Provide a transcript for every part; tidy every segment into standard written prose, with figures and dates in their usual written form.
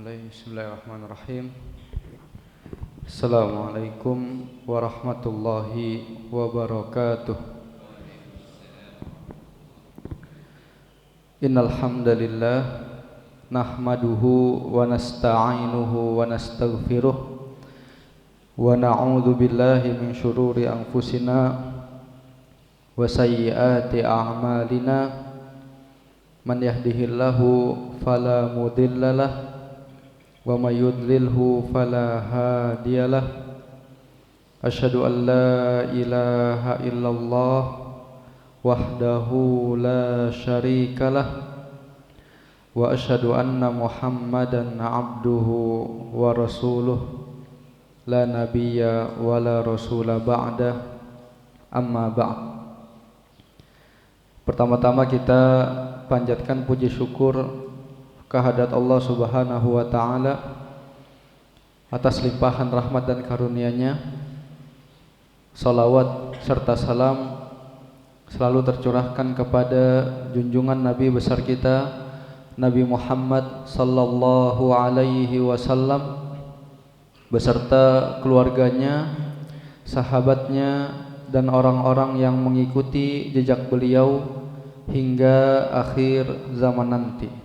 Bismillahirrahmanirrahim. Assalamualaikum warahmatullahi wabarakatuh. Innal hamdalillah nahmaduhu wa nasta'inuhu wa nastaghfiruh wa na'udzu billahi min syururi anfusina wa sayyiati a'malina. Man yahdihillahu fala mudhillalah wa may yudlilhu fala hadiyalah. Asyhadu an la ilaha illallah wahdahu la syarikalah wa asyhadu anna Muhammadan abduhu wa rasuluh la nabiyya wa la rasula ba'da. Amma ba'd. Pertama-tama kita panjatkan puji syukur kehadirat Allah Subhanahu wa taala atas limpahan rahmat dan karunia-Nya. Salawat serta salam selalu tercurahkan kepada junjungan Nabi besar kita Nabi Muhammad sallallahu alaihi wasallam beserta keluarganya, sahabatnya dan orang-orang yang mengikuti jejak beliau hingga akhir zaman nanti.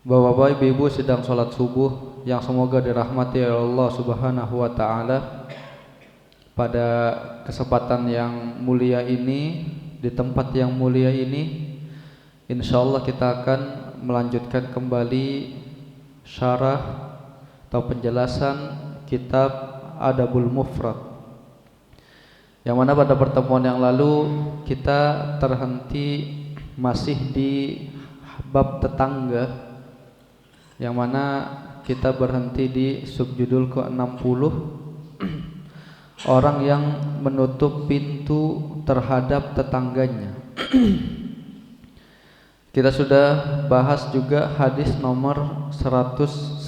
Bapak-bapak, ibu-ibu sedang sholat subuh yang semoga dirahmati oleh Allah Subhanahu wa taala. Pada kesempatan yang mulia ini, di tempat yang mulia ini, insyaallah kita akan melanjutkan kembali syarah atau penjelasan kitab Adabul Mufrad, yang mana pada pertemuan yang lalu kita terhenti masih di bab tetangga, yang mana kita berhenti di subjudul ke-60, orang yang menutup pintu terhadap tetangganya. Kita sudah bahas juga hadis nomor 111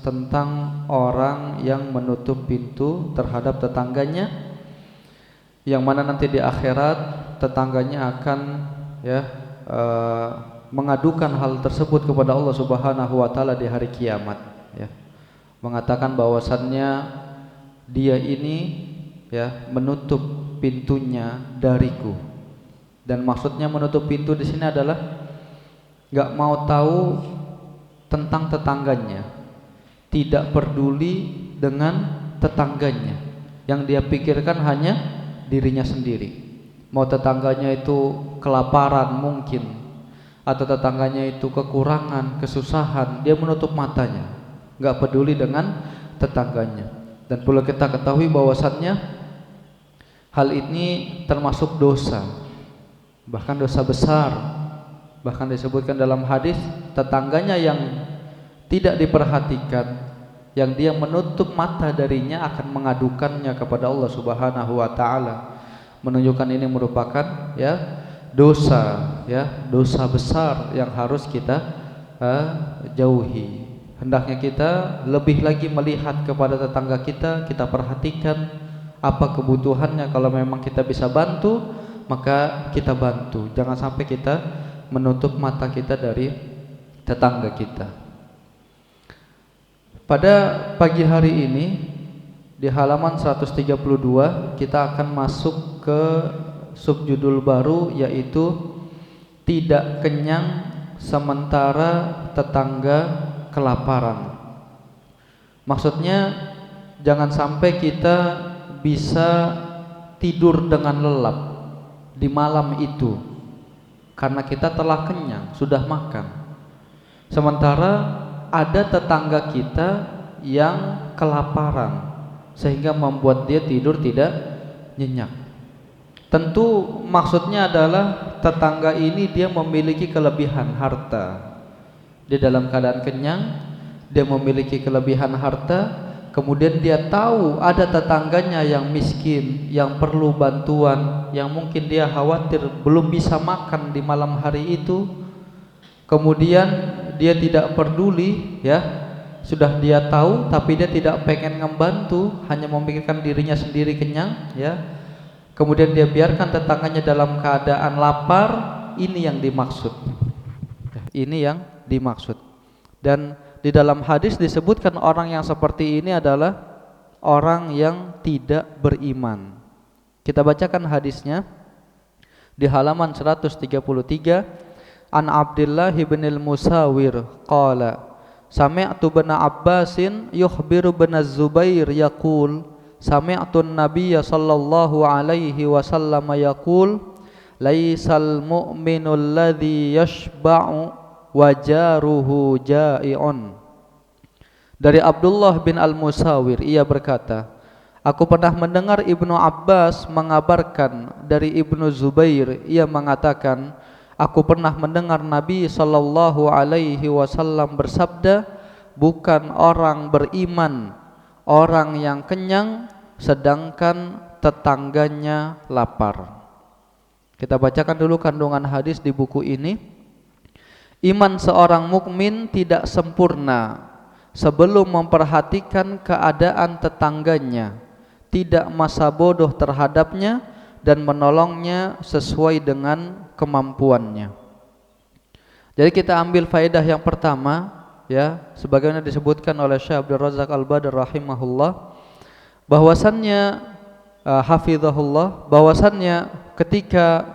tentang orang yang menutup pintu terhadap tetangganya, yang mana nanti di akhirat tetangganya akan mengadukan hal tersebut kepada Allah Subhanahu wa taala di hari kiamat, mengatakan bahwasannya dia ini menutup pintunya dariku. Dan maksudnya menutup pintu di sini adalah enggak mau tahu tentang tetangganya, tidak peduli dengan tetangganya. Yang dia pikirkan hanya dirinya sendiri. Mau tetangganya itu kelaparan mungkin, atau tetangganya itu kekurangan, kesusahan, dia menutup matanya, enggak peduli dengan tetangganya. Dan perlu kita ketahui bahwasannya hal ini termasuk dosa, bahkan dosa besar. Bahkan disebutkan dalam hadis, tetangganya yang tidak diperhatikan, yang dia menutup mata darinya, akan mengadukannya kepada Allah Subhanahu wa taala. Menunjukkan ini merupakan dosa besar yang harus kita jauhi. Hendaknya kita lebih lagi melihat kepada tetangga kita, kita perhatikan apa kebutuhannya. Kalau memang kita bisa bantu, maka kita bantu. Jangan sampai kita menutup mata kita dari tetangga kita. Pada pagi hari ini di halaman 132 kita akan masuk ke subjudul baru, yaitu tidak kenyang sementara tetangga kelaparan. Maksudnya jangan sampai kita bisa tidur dengan lelap di malam itu karena kita telah kenyang, sudah makan, sementara ada tetangga kita yang kelaparan sehingga membuat dia tidur tidak nyenyak. Tentu maksudnya adalah tetangga ini dia memiliki kelebihan harta. Dia dalam keadaan kenyang, dia memiliki kelebihan harta, kemudian dia tahu ada tetangganya yang miskin, yang perlu bantuan, yang mungkin dia khawatir belum bisa makan di malam hari itu. Kemudian dia tidak peduli, sudah dia tahu tapi dia tidak pengen membantu, hanya memikirkan dirinya sendiri kenyang, Kemudian dia biarkan tetangganya dalam keadaan lapar. Ini yang dimaksud. Ini yang dimaksud. Dan di dalam hadis disebutkan orang yang seperti ini adalah orang yang tidak beriman. Kita bacakan hadisnya di halaman 133. An Abdullah bin al-Musawir qala sami'tu bin Abbasin yukhbiru bin Az-Zubair yaqul sami'tu an-nabiyya sallallahu alaihi wasallam yaqul laisal mu'minu alladhi yashba'u wa jaruhu ja'i'un. Dari Abdullah bin Al-Musawir, ia berkata, aku pernah mendengar Ibnu Abbas mengabarkan dari Ibnu Zubair, ia mengatakan, aku pernah mendengar Nabi sallallahu alaihi wasallam bersabda, bukan orang beriman orang yang kenyang sedangkan tetangganya lapar. Kita bacakan dulu kandungan hadis di buku ini. Iman seorang mukmin tidak sempurna sebelum memperhatikan keadaan tetangganya, tidak masa bodoh terhadapnya dan menolongnya sesuai dengan kemampuannya. Jadi kita ambil faedah yang pertama, ya, sebagaimana disebutkan oleh Syekh Abdul Razak Al-Badr rahimahullah, bahwasannya hafizahullah, bahwasannya ketika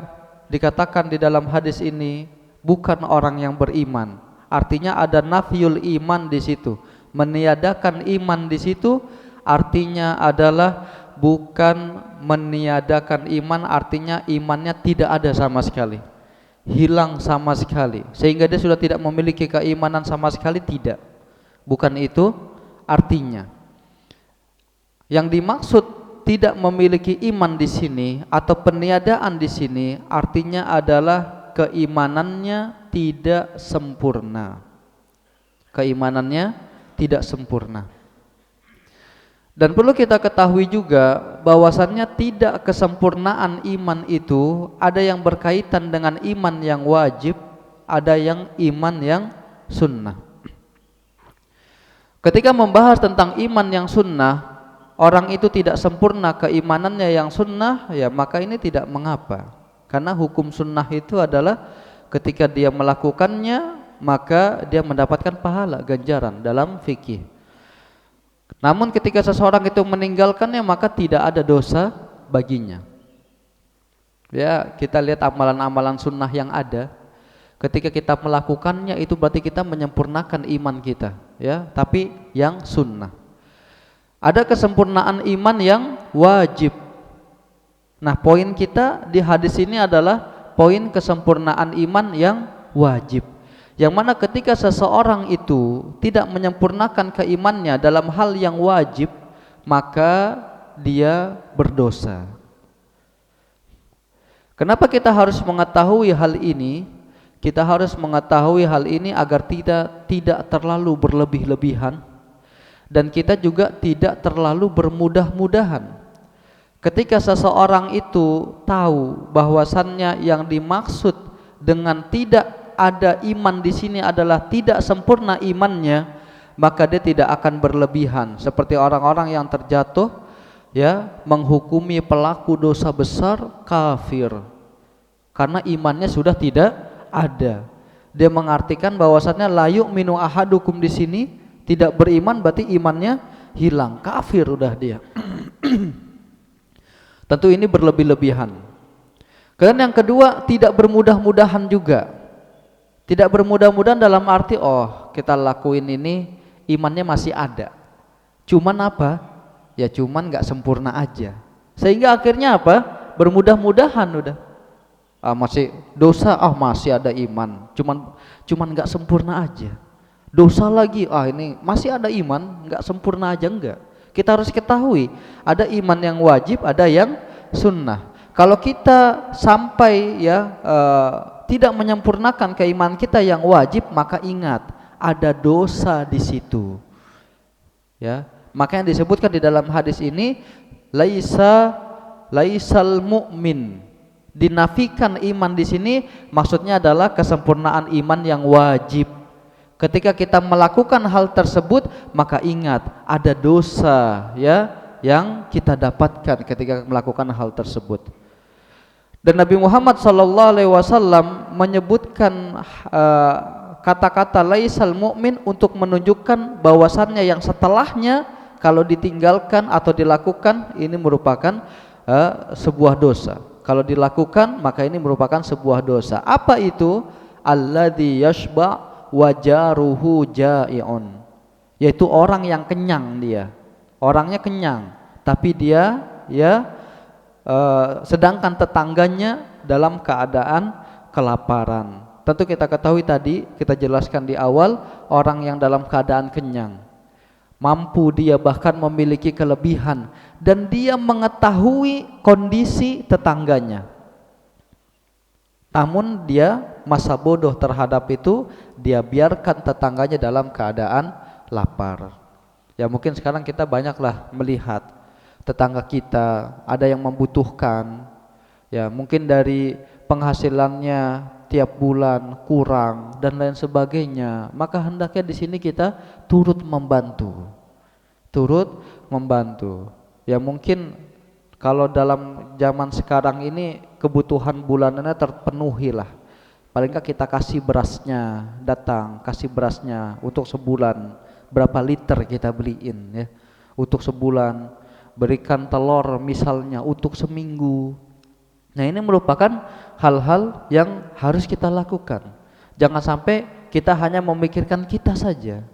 dikatakan di dalam hadis ini bukan orang yang beriman, artinya ada nafyul iman di situ, meniadakan iman di situ, artinya adalah bukan meniadakan iman, artinya imannya tidak ada sama sekali, hilang sama sekali, sehingga dia sudah tidak memiliki keimanan sama sekali, tidak. Bukan itu artinya. Yang dimaksud tidak memiliki iman di sini atau peniadaan di sini artinya adalah keimanannya tidak sempurna. Keimanannya tidak sempurna. Dan perlu kita ketahui juga bahwasannya tidak kesempurnaan iman itu ada yang berkaitan dengan iman yang wajib, ada yang iman yang sunnah. Ketika membahas tentang iman yang sunnah, orang itu tidak sempurna keimanannya yang sunnah, ya maka ini tidak mengapa. Karena hukum sunnah itu adalah ketika dia melakukannya maka dia mendapatkan pahala, ganjaran dalam fikih. Namun ketika seseorang itu meninggalkannya maka tidak ada dosa baginya. Ya, kita lihat amalan-amalan sunnah yang ada. Ketika kita melakukannya itu berarti kita menyempurnakan iman kita, ya, tapi yang sunnah. Ada kesempurnaan iman yang wajib. Nah, poin kita di hadis ini adalah poin kesempurnaan iman yang wajib. Yang mana ketika seseorang itu tidak menyempurnakan keimannya dalam hal yang wajib, maka dia berdosa. Kenapa kita harus mengetahui hal ini? Kita harus mengetahui hal ini agar tidak terlalu berlebih-lebihan, dan kita juga tidak terlalu bermudah-mudahan. Ketika seseorang itu tahu bahwasannya yang dimaksud dengan tidak ada iman di sini adalah tidak sempurna imannya, maka dia tidak akan berlebihan seperti orang-orang yang terjatuh, ya, menghukumi pelaku dosa besar kafir karena imannya sudah tidak ada. Dia mengartikan bahwasannya la yu'minu ahadukum di sini tidak beriman berarti imannya hilang, kafir udah dia. Tentu ini berlebih-lebihan. Kemudian yang kedua, tidak bermudah-mudahan juga. Tidak bermudah-mudahan dalam arti kita lakuin ini imannya masih ada. Cuman apa? Ya cuman nggak sempurna aja. Sehingga akhirnya apa? Bermudah-mudahan udah. Masih dosa, masih ada iman. Cuman nggak sempurna aja. Dosa lagi, ini masih ada iman, nggak sempurna aja enggak. Kita harus ketahui ada iman yang wajib, ada yang sunnah. Kalau kita sampai tidak menyempurnakan keimanan kita yang wajib, maka ingat ada dosa di situ. Ya, makanya disebutkan di dalam hadis ini laisal mu'min. Dinafikan iman di sini maksudnya adalah kesempurnaan iman yang wajib. Ketika kita melakukan hal tersebut, maka ingat ada dosa, ya, yang kita dapatkan ketika melakukan hal tersebut. Dan Nabi Muhammad SAW menyebutkan kata-kata laisal mu'min untuk menunjukkan bahwasannya yang setelahnya kalau ditinggalkan atau dilakukan ini merupakan sebuah dosa. Kalau dilakukan maka ini merupakan sebuah dosa. Apa itu? Alladzi yashba' wa jaruhu ja'i'un. Yaitu orang yang kenyang dia. Orangnya kenyang, tapi dia sedangkan tetangganya dalam keadaan kelaparan. Tentu kita ketahui tadi, kita jelaskan di awal, orang yang dalam keadaan kenyang, mampu dia bahkan memiliki kelebihan, dan dia mengetahui kondisi tetangganya, namun dia masa bodoh terhadap itu, dia biarkan tetangganya dalam keadaan lapar. Ya mungkin sekarang kita banyaklah melihat tetangga kita ada yang membutuhkan, ya mungkin dari penghasilannya tiap bulan kurang dan lain sebagainya, maka hendaknya di sini kita turut membantu. Ya mungkin kalau dalam zaman sekarang ini kebutuhan bulanannya terpenuhi lah. Paling nggak kita kasih berasnya, datang kasih berasnya untuk sebulan, berapa liter kita beliin ya untuk sebulan, berikan telur misalnya untuk seminggu. Nah ini merupakan hal-hal yang harus kita lakukan. Jangan sampai kita hanya memikirkan kita saja.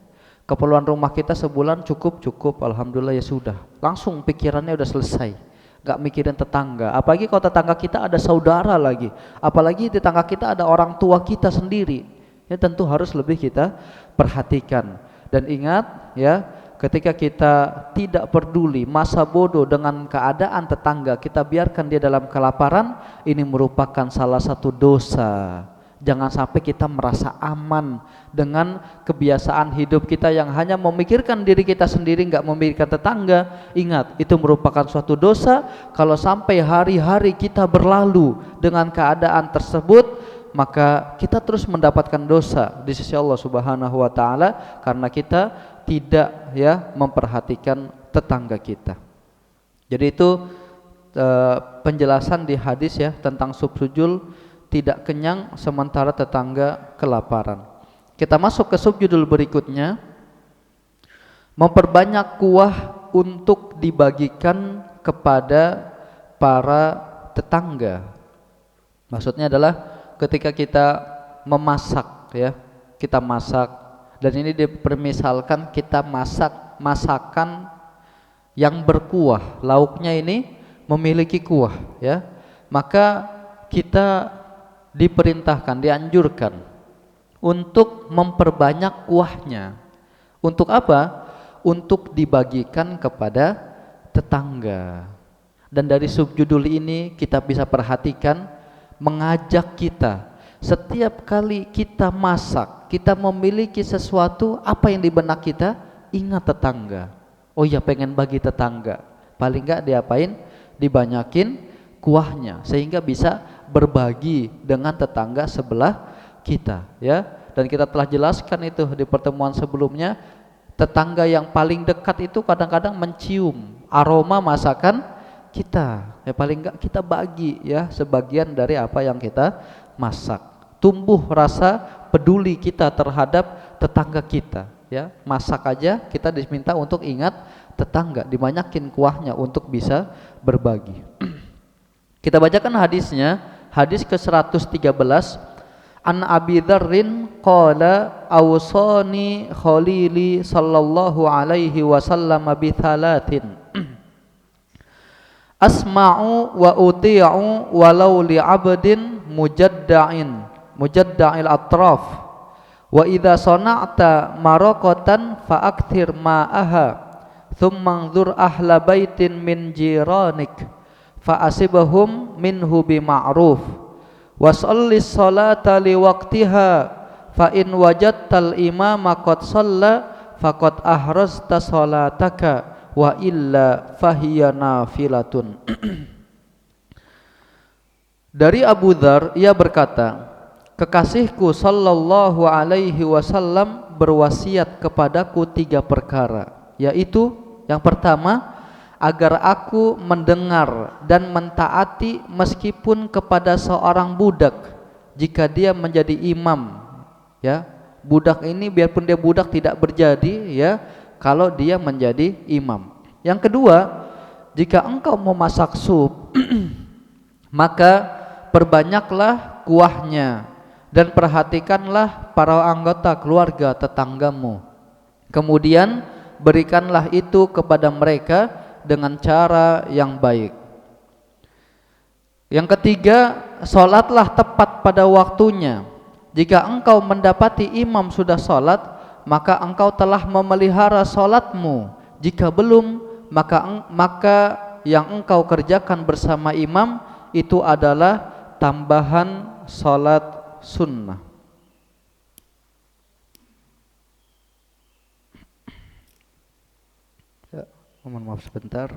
Keperluan rumah kita sebulan cukup, alhamdulillah ya sudah. Langsung pikirannya udah selesai. Gak mikirin tetangga. Apalagi kalau tetangga kita ada saudara lagi. Apalagi tetangga kita ada orang tua kita sendiri. Ini tentu harus lebih kita perhatikan. Dan ingat ya, ketika kita tidak peduli, masa bodoh dengan keadaan tetangga, kita biarkan dia dalam kelaparan, ini merupakan salah satu dosa. Jangan sampai kita merasa aman dengan kebiasaan hidup kita yang hanya memikirkan diri kita sendiri, nggak memikirkan tetangga. Ingat, itu merupakan suatu dosa. Kalau sampai hari-hari kita berlalu dengan keadaan tersebut, maka kita terus mendapatkan dosa di sisi Allah Subhanahu wa taala karena kita tidak ya memperhatikan tetangga kita. Jadi itu penjelasan di hadis ya tentang subjudul tidak kenyang sementara tetangga kelaparan. Kita masuk ke subjudul berikutnya, memperbanyak kuah untuk dibagikan kepada para tetangga. Maksudnya adalah ketika kita memasak ya, kita masak, dan ini dipermisalkan kita masak masakan yang berkuah, lauknya ini memiliki kuah ya, maka kita diperintahkan, dianjurkan untuk memperbanyak kuahnya. Untuk apa? Untuk dibagikan kepada tetangga. Dan dari subjudul ini kita bisa perhatikan mengajak kita setiap kali kita masak, kita memiliki sesuatu, apa yang di benak kita? Ingat tetangga. Oh ya, pengen bagi tetangga. Paling enggak diapain? Dibanyakin kuahnya sehingga bisa berbagi dengan tetangga sebelah kita ya. Dan kita telah jelaskan itu di pertemuan sebelumnya, tetangga yang paling dekat itu kadang-kadang mencium aroma masakan kita. Ya paling enggak kita bagi ya sebagian dari apa yang kita masak. Tumbuh rasa peduli kita terhadap tetangga kita ya. Masak aja kita diminta untuk ingat tetangga, dibanyakin kuahnya untuk bisa berbagi. Kita bacakan hadisnya, hadis ke-113. An Abi Dzarrin qala awsani khalili sallallahu alaihi wasallam bi thalathin. Asma'u wa uti'u walau li 'abdin mujadda'il atraf. Wa idza sana'ta maraqatan fa akthir ma'aha thumma anzur ahla baitin min jiranik fa asibahum minhu bima'ruf wa shallis salata liwaqtiha fa in wajadtal imama qad shalla faqad ahrazta salataka wa illa fahiya nafilatun. Dari Abu Dzar, ia berkata, kekasihku sallallahu alaihi wasallam berwasiat kepadaku 3 perkara, yaitu yang pertama, agar aku mendengar dan mentaati meskipun kepada seorang budak jika dia menjadi imam ya, Budak ini biarpun dia budak tidak berjadi ya kalau dia menjadi imam. Yang kedua, jika engkau memasak sup maka perbanyaklah kuahnya dan perhatikanlah para anggota keluarga tetanggamu. Kemudian berikanlah itu kepada mereka dengan cara yang baik. Yang ketiga, sholatlah tepat pada waktunya. Jika engkau mendapati imam sudah sholat, maka engkau telah memelihara sholatmu. Jika belum, maka yang engkau kerjakan bersama imam itu adalah tambahan sholat sunnah. Ya, mohon maaf sebentar.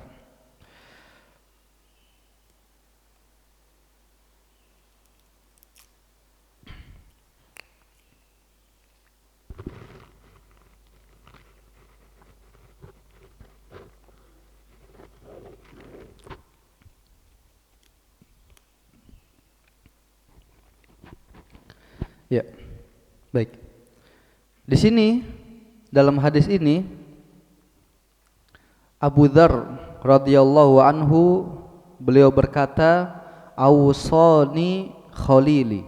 Ya, baik. Di sini dalam hadis ini Abu Dzar radhiyallahu anhu beliau berkata, "Awsani khalili."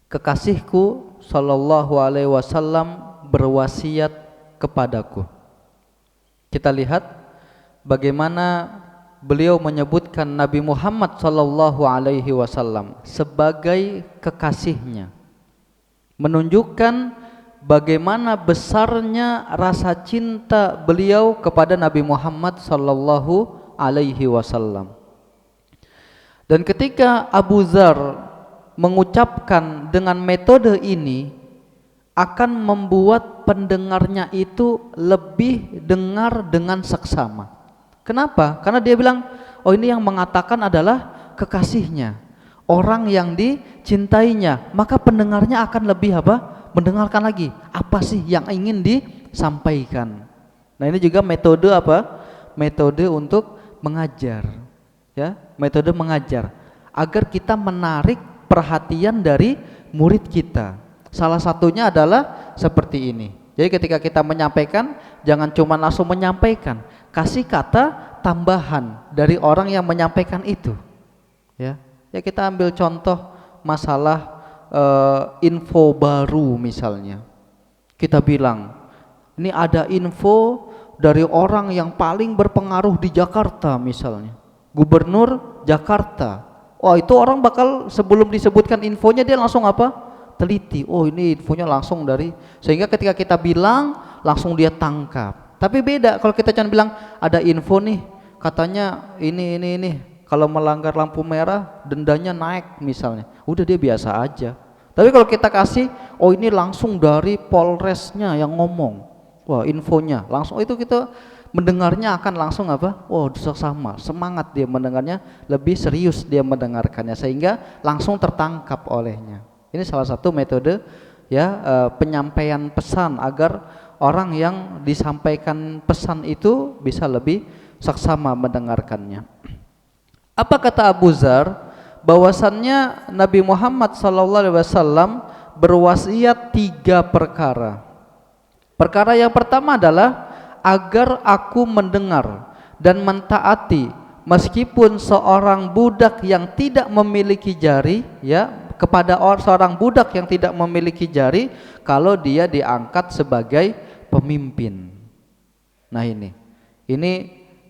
Kekasihku sallallahu alaihi wasallam berwasiat kepadaku. Kita lihat bagaimana beliau menyebutkan Nabi Muhammad sallallahu alaihi wasallam sebagai kekasihnya, menunjukkan bagaimana besarnya rasa cinta beliau kepada Nabi Muhammad sallallahu alaihi wasallam. Dan ketika Abu Dzar mengucapkan dengan metode ini, akan membuat pendengarnya itu lebih dengar dengan seksama. Kenapa? Karena dia bilang, oh ini yang mengatakan adalah kekasihnya, orang yang dicintainya, maka pendengarnya akan lebih apa? Mendengarkan lagi, apa sih yang ingin disampaikan. Nah ini juga metode apa? Metode untuk mengajar, ya, metode mengajar agar kita menarik perhatian dari murid kita. Salah satunya adalah seperti ini. Jadi ketika kita menyampaikan, jangan cuma langsung menyampaikan, kasih kata tambahan dari orang yang menyampaikan itu. Ya, ya kita ambil contoh masalah info baru misalnya. Kita bilang, ini ada info dari orang yang paling berpengaruh di Jakarta misalnya, Gubernur Jakarta. Wah itu orang bakal sebelum disebutkan infonya dia langsung apa? Teliti. Oh ini infonya langsung dari, sehingga ketika kita bilang langsung dia tangkap. Tapi beda kalau kita cuma bilang ada info nih, katanya ini kalau melanggar lampu merah dendanya naik misalnya, udah dia biasa aja. Tapi kalau kita kasih, oh ini langsung dari Polresnya yang ngomong, wah infonya langsung, itu kita mendengarnya akan langsung apa? Oh sama, semangat dia mendengarnya, lebih serius dia mendengarkannya, sehingga langsung tertangkap olehnya. Ini salah satu metode ya penyampaian pesan agar orang yang disampaikan pesan itu bisa lebih seksama mendengarkannya. Apa kata Abu Dzar? Bahwasannya Nabi Muhammad SAW berwasiat 3 perkara. Perkara yang pertama adalah agar aku mendengar dan mentaati meskipun seorang budak yang tidak memiliki jari, ya, kepada seorang budak yang tidak memiliki jari kalau dia diangkat sebagai pemimpin. Nah ini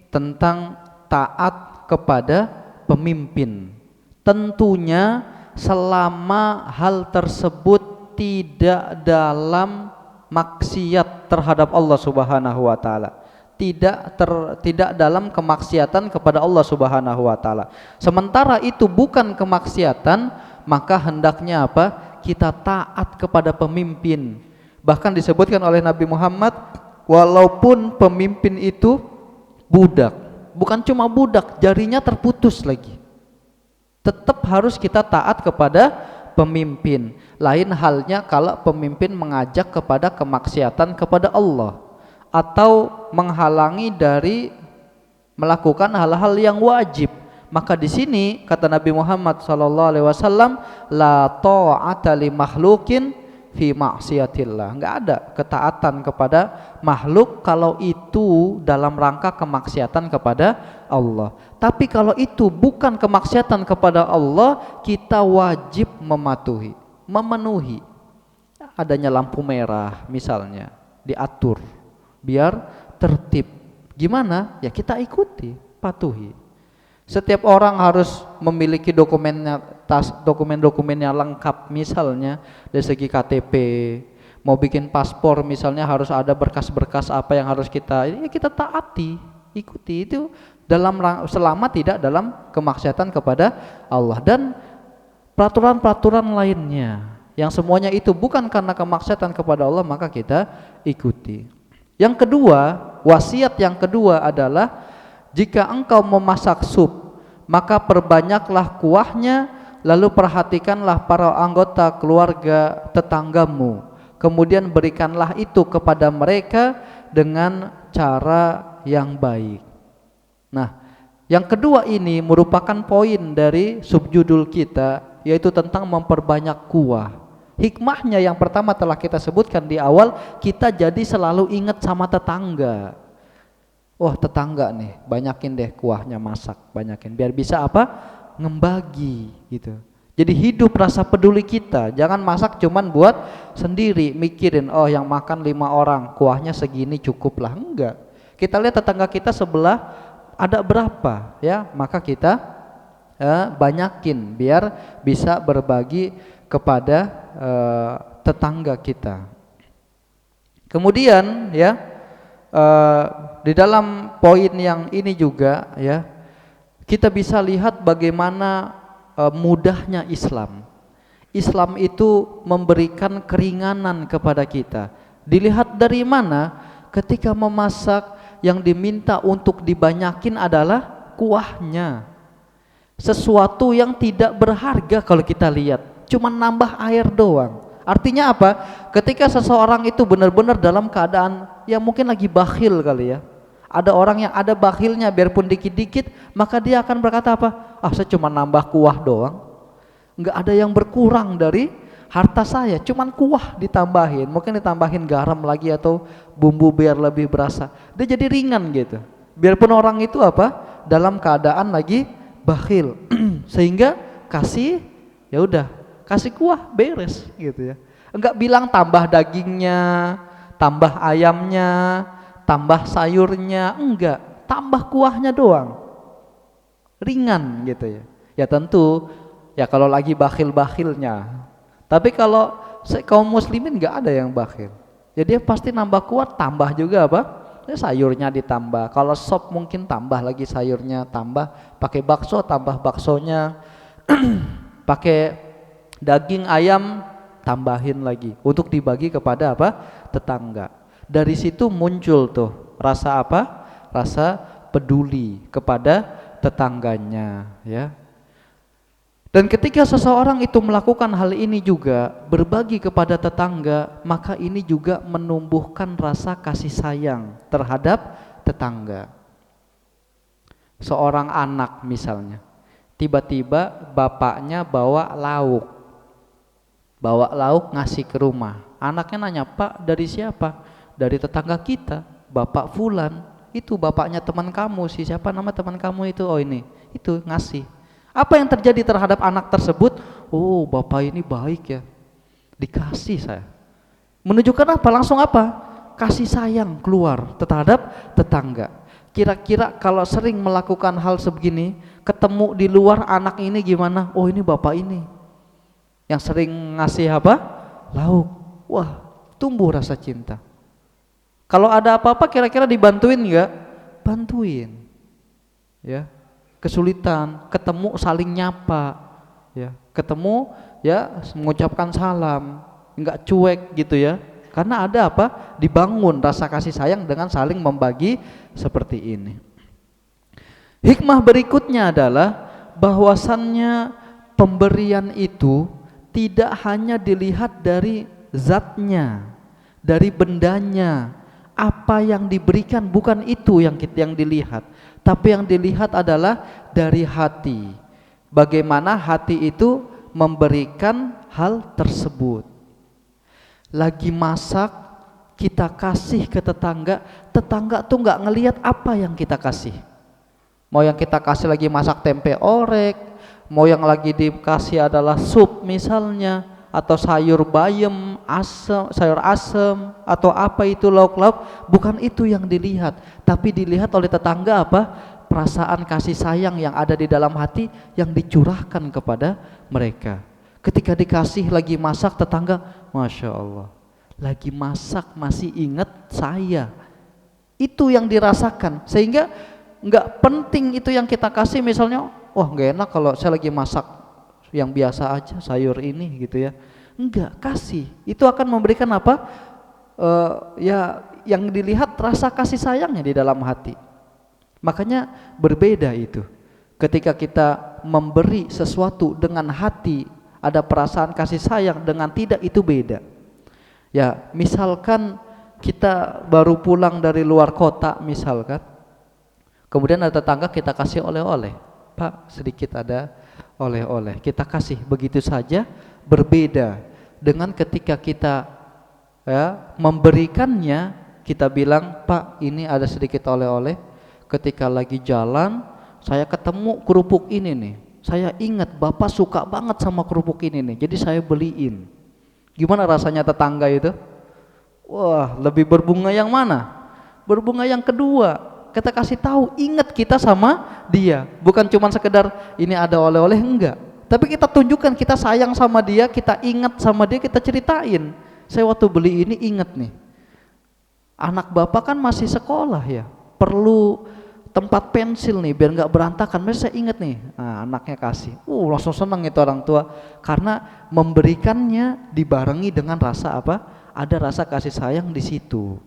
tentang taat kepada pemimpin. Tentunya selama hal tersebut tidak dalam maksiat terhadap Allah Subhanahu wa taala. Tidak dalam kemaksiatan kepada Allah Subhanahu wa taala. Sementara itu bukan kemaksiatan, maka hendaknya apa? Kita taat kepada pemimpin. Bahkan disebutkan oleh Nabi Muhammad, walaupun pemimpin itu budak, bukan cuma budak, jarinya terputus lagi, tetap harus kita taat kepada pemimpin. Lain halnya kalau pemimpin mengajak kepada kemaksiatan kepada Allah atau menghalangi dari melakukan hal-hal yang wajib. Maka di sini kata Nabi Muhammad SAW, la ta'ata li makhlukin fi ma'siyatillah. Enggak ada ketaatan kepada makhluk kalau itu dalam rangka kemaksiatan kepada Allah. Tapi kalau itu bukan kemaksiatan kepada Allah, kita wajib mematuhi, memenuhi. Adanya lampu merah misalnya, diatur biar tertib. Gimana? Ya kita ikuti, patuhi. Setiap orang harus memiliki dokumen-dokumennya lengkap, misalnya dari segi KTP, mau bikin paspor misalnya harus ada berkas-berkas apa yang harus kita taati, ikuti itu selama tidak dalam kemaksiatan kepada Allah, dan peraturan-peraturan lainnya yang semuanya itu bukan karena kemaksiatan kepada Allah maka kita ikuti. Yang kedua, wasiat yang kedua adalah jika engkau memasak sup, maka perbanyaklah kuahnya, lalu perhatikanlah para anggota keluarga tetanggamu. Kemudian berikanlah itu kepada mereka dengan cara yang baik. Nah, yang kedua ini merupakan poin dari subjudul kita, yaitu tentang memperbanyak kuah. Hikmahnya yang pertama telah kita sebutkan di awal, kita jadi selalu ingat sama tetangga. Wah, tetangga nih, banyakin deh kuahnya, masak, banyakin biar bisa apa? Ngembagi gitu. Jadi hidup rasa peduli kita, jangan masak cuman buat sendiri, mikirin oh yang makan 5 orang, kuahnya segini cukup lah, enggak. Kita lihat tetangga kita sebelah ada berapa ya, maka kita banyakin biar bisa berbagi kepada tetangga kita. Kemudian ya, di dalam poin yang ini juga ya, kita bisa lihat bagaimana mudahnya Islam. Islam itu memberikan keringanan kepada kita. Dilihat dari mana? Ketika memasak, yang diminta untuk dibanyakin adalah kuahnya. Sesuatu yang tidak berharga kalau kita lihat, cuma nambah air doang. Artinya apa? Ketika seseorang itu benar-benar dalam keadaan ya mungkin lagi bakhil kali ya. Ada orang yang ada bakhilnya, biarpun dikit-dikit, maka dia akan berkata apa? Ah, saya cuma nambah kuah doang. Enggak ada yang berkurang dari harta saya, cuman kuah ditambahin, mungkin ditambahin garam lagi atau bumbu biar lebih berasa. Dia jadi ringan gitu. Biarpun orang itu apa? Dalam keadaan lagi bakhil. Sehingga kasih ya udah, kasih kuah beres gitu ya. Enggak bilang tambah dagingnya, tambah ayamnya, tambah sayurnya, enggak, tambah kuahnya doang, ringan gitu ya. Ya tentu ya kalau lagi bakhil-bakhilnya. Tapi kalau kaum muslimin enggak ada yang bakhil, jadi dia pasti nambah kuah, tambah juga apa? Ya, sayurnya ditambah. Kalau sop mungkin tambah lagi sayurnya, tambah pakai bakso, tambah baksonya. Pakai daging ayam, tambahin lagi untuk dibagi kepada apa? Tetangga. Dari situ muncul tuh rasa apa? Rasa peduli kepada tetangganya ya. Dan ketika seseorang itu melakukan hal ini juga, berbagi kepada tetangga, maka ini juga menumbuhkan rasa kasih sayang terhadap tetangga. Seorang anak misalnya, tiba-tiba bapaknya bawa lauk ngasih ke rumah. Anaknya nanya, "Pak, dari siapa?" "Dari tetangga kita, Bapak Fulan." "Itu bapaknya teman kamu sih, siapa nama teman kamu itu?" "Oh ini." Itu ngasih. Apa yang terjadi terhadap anak tersebut? Oh, bapak ini baik ya, dikasih saya. Menunjukkan apa? Langsung apa? Kasih sayang keluar terhadap tetangga. Kira-kira kalau sering melakukan hal sebegini, ketemu di luar anak ini gimana? Oh, ini bapak ini yang sering ngasih apa? Lauk. Wah, tumbuh rasa cinta. Kalau ada apa-apa kira-kira dibantuin enggak? Bantuin. Ya. Kesulitan, ketemu saling nyapa. Ya, ketemu ya mengucapkan salam, enggak cuek gitu ya. Karena ada apa? Dibangun rasa kasih sayang dengan saling membagi seperti ini. Hikmah berikutnya adalah bahwasannya pemberian itu tidak hanya dilihat dari zatnya, dari bendanya. Apa yang diberikan bukan itu yang dilihat, tapi yang dilihat adalah dari hati. Bagaimana hati itu memberikan hal tersebut. lagi masak kita kasih ke tetangga, tetangga tuh nggak ngelihat apa yang kita kasih. Mau yang kita kasih lagi masak tempe orek, mau yang lagi dikasih adalah sup misalnya, atau sayur bayam, asem, sayur asem, atau apa itu lauk-lauk, bukan itu yang dilihat, tapi dilihat oleh tetangga apa? Perasaan kasih sayang yang ada di dalam hati yang dicurahkan kepada mereka. Ketika dikasih lagi masak, tetangga, Masya Allah, lagi masak masih ingat saya. Itu yang dirasakan, sehingga nggak penting itu yang kita kasih, misalnya, wah nggak enak kalau saya lagi masak yang biasa aja sayur ini gitu ya. Enggak, kasih. Itu akan memberikan apa? Ya yang dilihat rasa kasih sayangnya di dalam hati. Makanya berbeda itu. Ketika kita memberi sesuatu dengan hati, ada perasaan kasih sayang, dengan tidak, itu beda. Ya, misalkan kita baru pulang dari luar kota misalkan, kemudian ada tetangga kita kasih oleh-oleh, Pak sedikit ada oleh-oleh, kita kasih begitu saja. Berbeda dengan ketika kita memberikannya, kita bilang, Pak ini ada sedikit oleh-oleh, ketika lagi jalan saya ketemu kerupuk ini nih, saya ingat Bapak suka banget sama kerupuk ini nih, jadi saya beliin. Gimana rasanya tetangga itu? Wah, lebih berbunga yang mana? Berbunga yang kedua. Kita kasih tahu, ingat kita sama dia, bukan cuma sekedar ini ada oleh-oleh, enggak, tapi kita tunjukkan kita sayang sama dia, kita ingat sama dia, kita ceritain, saya waktu beli ini ingat nih, anak Bapak kan masih sekolah ya, perlu tempat pensil nih biar nggak berantakan, masih saya ingat nih. Nah, anaknya kasih, langsung senang itu orang tua, karena memberikannya dibarengi dengan rasa apa? Ada rasa kasih sayang di situ.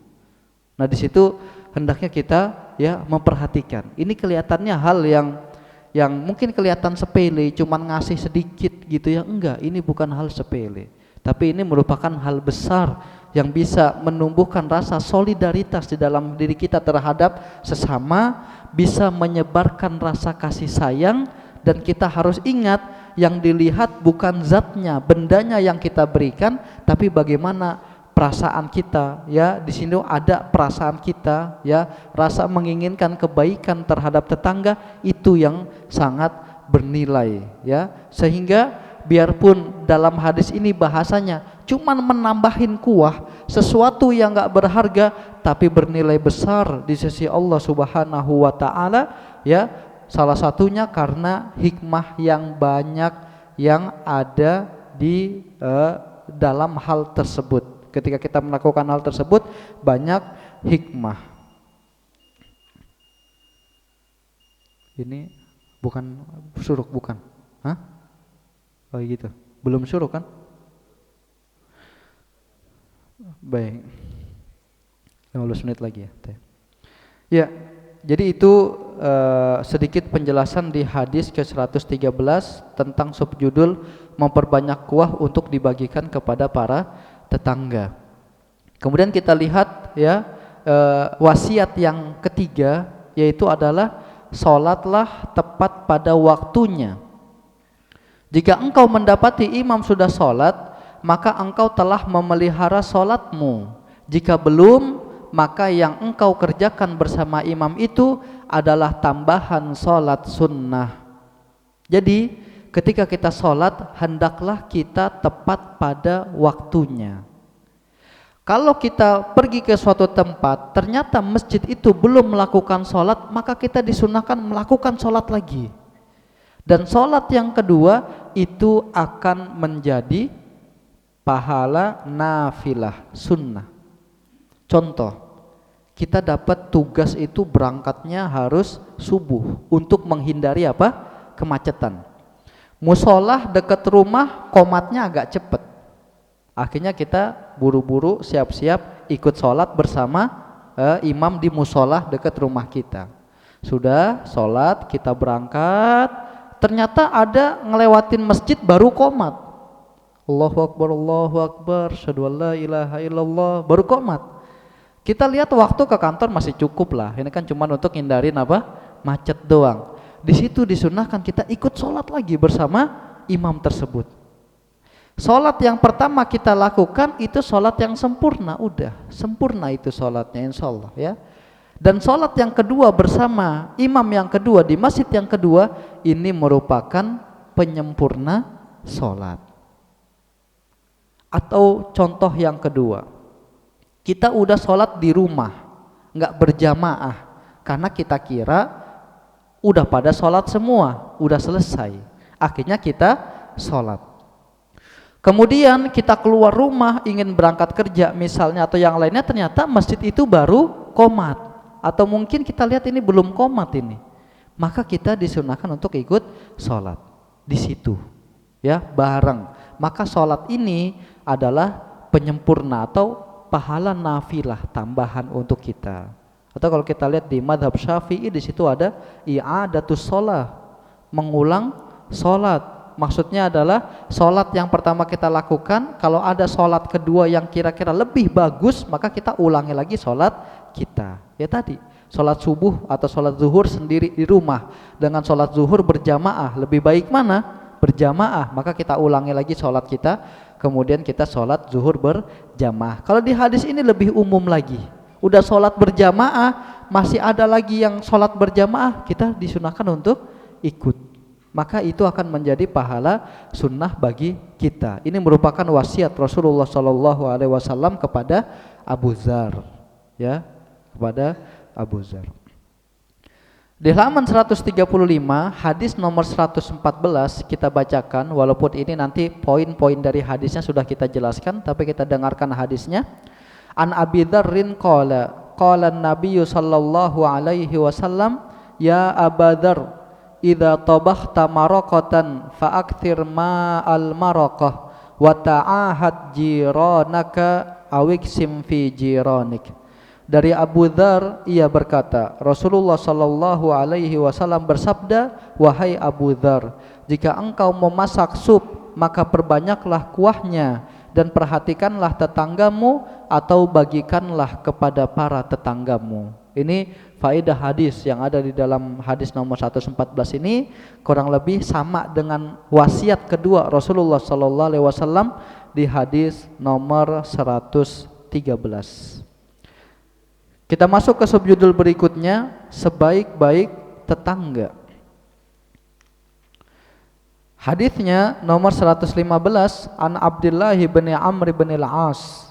Nah di situ hendaknya kita ya memperhatikan. Ini kelihatannya hal yang mungkin kelihatan sepele, cuman ngasih sedikit gitu ya, enggak, ini bukan hal sepele, tapi ini merupakan hal besar yang bisa menumbuhkan rasa solidaritas di dalam diri kita terhadap sesama, bisa menyebarkan rasa kasih sayang. Dan kita harus ingat, yang dilihat bukan zatnya, bendanya yang kita berikan, tapi bagaimana perasaan kita ya. Di sini ada perasaan kita ya, rasa menginginkan kebaikan terhadap tetangga, itu yang sangat bernilai ya. Sehingga biarpun dalam hadis ini bahasanya cuman menambahin kuah, sesuatu yang enggak berharga tapi bernilai besar di sisi Allah Subhanahu wa taala ya. Salah satunya karena hikmah yang banyak yang ada di dalam hal tersebut. Ketika kita melakukan hal tersebut banyak hikmah. Ini bukan syuruk, bukan? Hah? Oh gitu. Belum syuruk kan? Baik. 15 menit lagi ya. Ya, jadi itu sedikit penjelasan di hadis ke-113 tentang subjudul memperbanyak kuah untuk dibagikan kepada para tetangga. Kemudian kita lihat ya wasiat yang ketiga, yaitu adalah sholatlah tepat pada waktunya. Jika engkau mendapati imam sudah sholat, maka engkau telah memelihara sholatmu. Jika belum, maka yang engkau kerjakan bersama imam itu adalah tambahan sholat sunnah. Jadi ketika kita sholat, hendaklah kita tepat pada waktunya. Kalau kita pergi ke suatu tempat, ternyata masjid itu belum melakukan sholat, maka kita disunahkan melakukan sholat lagi. Dan sholat yang kedua itu akan menjadi pahala nafilah, sunnah. Contoh, kita dapat tugas itu berangkatnya harus subuh untuk menghindari apa? Kemacetan. Musolah dekat rumah, qomatnya agak cepat. Akhirnya kita buru-buru siap-siap ikut sholat bersama imam di musolah dekat rumah kita. Sudah sholat, kita berangkat, ternyata ada ngelewatin masjid baru qomat. Allahu Akbar, syahadu an la ilaha illallah, baru qomat. Kita lihat waktu ke kantor masih cukup lah. Ini kan cuma untuk hindarin apa? Macet doang. Di situ disunahkan kita ikut sholat lagi bersama imam tersebut. Sholat yang pertama kita lakukan itu sholat yang sempurna, udah sempurna itu sholatnya insya Allah ya. Dan sholat yang kedua bersama imam yang kedua di masjid yang kedua ini merupakan penyempurna sholat. Atau contoh yang kedua, kita udah sholat di rumah, nggak berjamaah, karena kita kira udah pada sholat semua, udah selesai, akhirnya kita sholat. Kemudian kita keluar rumah ingin berangkat kerja misalnya atau yang lainnya, ternyata masjid itu baru qomat, atau mungkin kita lihat ini belum qomat ini, maka kita disunahkan untuk ikut sholat di situ ya bareng. Maka sholat ini adalah penyempurna atau pahala nafilah tambahan untuk kita. Atau kalau kita lihat di madhab Syafi'i di situ ada i'adatus sholat, mengulang sholat. Maksudnya adalah sholat yang pertama kita lakukan, kalau ada sholat kedua yang kira-kira lebih bagus, maka kita ulangi lagi sholat kita. Ya tadi, sholat subuh atau sholat zuhur sendiri di rumah dengan sholat zuhur berjamaah, lebih baik mana? Berjamaah, maka kita ulangi lagi sholat kita, kemudian kita sholat zuhur berjamaah. Kalau di hadis ini lebih umum lagi, udah sholat berjamaah, masih ada lagi yang sholat berjamaah, kita disunahkan untuk ikut. Maka itu akan menjadi pahala sunnah bagi kita. Ini merupakan wasiat Rasulullah SAW kepada Abu Dzar, ya, kepada Abu Dzar. Di halaman 135 hadis nomor 114 kita bacakan, walaupun ini nanti poin-poin dari hadisnya sudah kita jelaskan, tapi kita dengarkan hadisnya. An Abi Dzarrin qala an-nabiy sallallahu alaihi wasallam ya Aba Dzar idza tabakhta maraqatan fa'akthir ma'al maraqah wa ta'ahad jiranaka awiksim fi jiranik. Dari Abu Dzar ia berkata, Rasulullah sallallahu alaihi wasallam bersabda, wahai Abu Dzar, jika engkau memasak sup maka perbanyaklah kuahnya dan perhatikanlah tetanggamu atau bagikanlah kepada para tetanggamu. Ini faedah hadis yang ada di dalam hadis nomor 114 ini kurang lebih sama dengan wasiat kedua Rasulullah sallallahu alaihi wasallam di hadis nomor 113. Kita masuk ke subjudul berikutnya, sebaik-baik tetangga. Hadisnya nomor 115, an Abdullah bin Amr bin al-As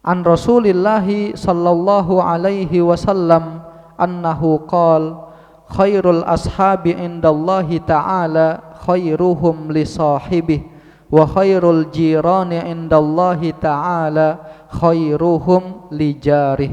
an Rasulillahi sallallahu alaihi wasallam annahu qala khairul ashabi indallahi ta'ala khairuhum li sahibihi wa khairul jirani indallahi ta'ala khairuhum li jarih.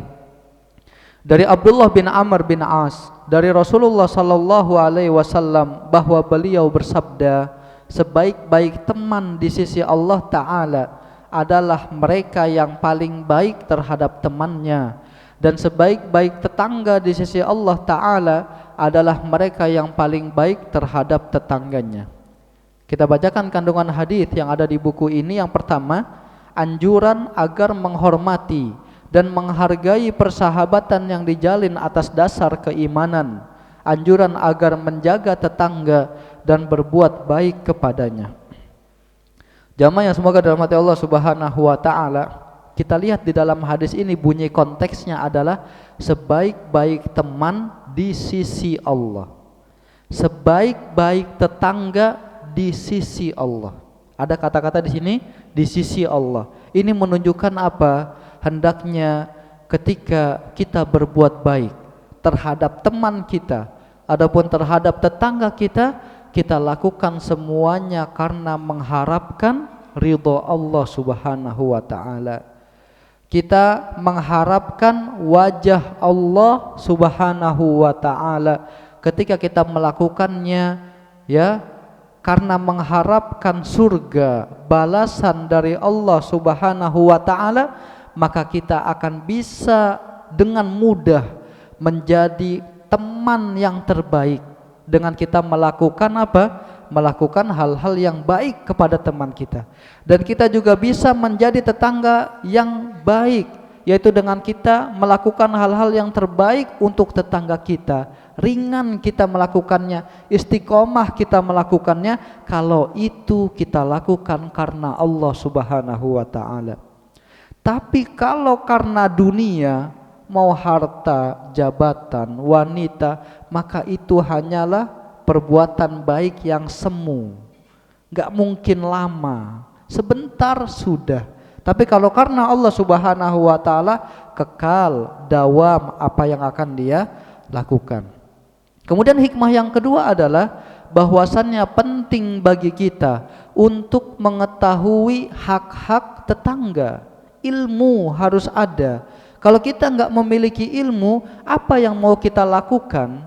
Dari Abdullah bin Amr bin As dari Rasulullah sallallahu alaihi wasallam bahwa beliau bersabda, sebaik-baik teman di sisi Allah Ta'ala adalah mereka yang paling baik terhadap temannya, dan sebaik-baik tetangga di sisi Allah Ta'ala adalah mereka yang paling baik terhadap tetangganya. Kita bacakan kandungan hadis yang ada di buku ini. Yang pertama, anjuran agar menghormati dan menghargai persahabatan yang dijalin atas dasar keimanan, anjuran agar menjaga tetangga dan berbuat baik kepadanya. Jamaah yang semoga dirahmati Allah Subhanahu wa taala, kita lihat di dalam hadis ini bunyi konteksnya adalah sebaik-baik teman di sisi Allah, sebaik-baik tetangga di sisi Allah. Ada kata-kata di sini, di sisi Allah. Ini menunjukkan apa? Hendaknya ketika kita berbuat baik terhadap teman kita, adapun terhadap tetangga kita, kita lakukan semuanya karena mengharapkan ridho Allah Subhanahu wa taala. Kita mengharapkan wajah Allah Subhanahu wa taala ketika kita melakukannya, ya, karena mengharapkan surga, balasan dari Allah Subhanahu wa taala, maka kita akan bisa dengan mudah menjadi teman yang terbaik dengan kita melakukan apa? Melakukan hal-hal yang baik kepada teman kita. Dan kita juga bisa menjadi tetangga yang baik yaitu dengan kita melakukan hal-hal yang terbaik untuk tetangga kita. Ringan kita melakukannya, istiqomah kita melakukannya kalau itu kita lakukan karena Allah Subhanahu wa taala. Tapi kalau karena dunia, mau harta, jabatan, wanita, maka itu hanyalah perbuatan baik yang semu. Gak mungkin lama, sebentar sudah. Tapi kalau karena Allah Subhanahu wa taala, kekal, dawam apa yang akan dia lakukan. Kemudian hikmah yang kedua adalah bahwasannya penting bagi kita untuk mengetahui hak-hak tetangga. Ilmu harus ada. Kalau kita nggak memiliki ilmu, apa yang mau kita lakukan?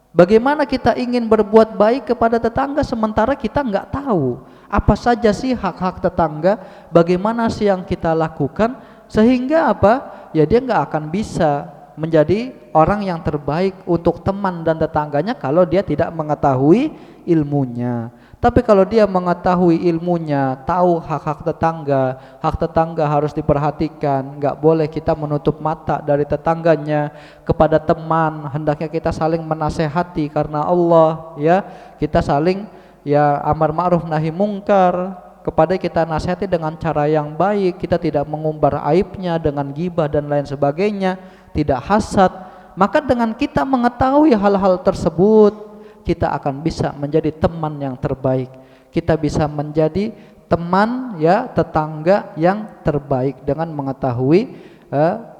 Bagaimana kita ingin berbuat baik kepada tetangga sementara kita nggak tahu apa saja sih hak-hak tetangga, bagaimana sih yang kita lakukan, sehingga apa? Ya dia nggak akan bisa menjadi orang yang terbaik untuk teman dan tetangganya kalau dia tidak mengetahui ilmunya. Tapi kalau dia mengetahui ilmunya, tahu hak-hak tetangga harus diperhatikan, nggak boleh kita menutup mata dari tetangganya. Kepada teman hendaknya kita saling menasehati karena Allah, ya kita saling ya amar ma'ruf nahi mungkar. Kepada kita nasihati dengan cara yang baik, kita tidak mengumbar aibnya dengan gibah dan lain sebagainya, tidak hasad. Maka dengan kita mengetahui hal-hal tersebut, kita akan bisa menjadi teman yang terbaik. Kita bisa menjadi teman ya tetangga yang terbaik dengan mengetahui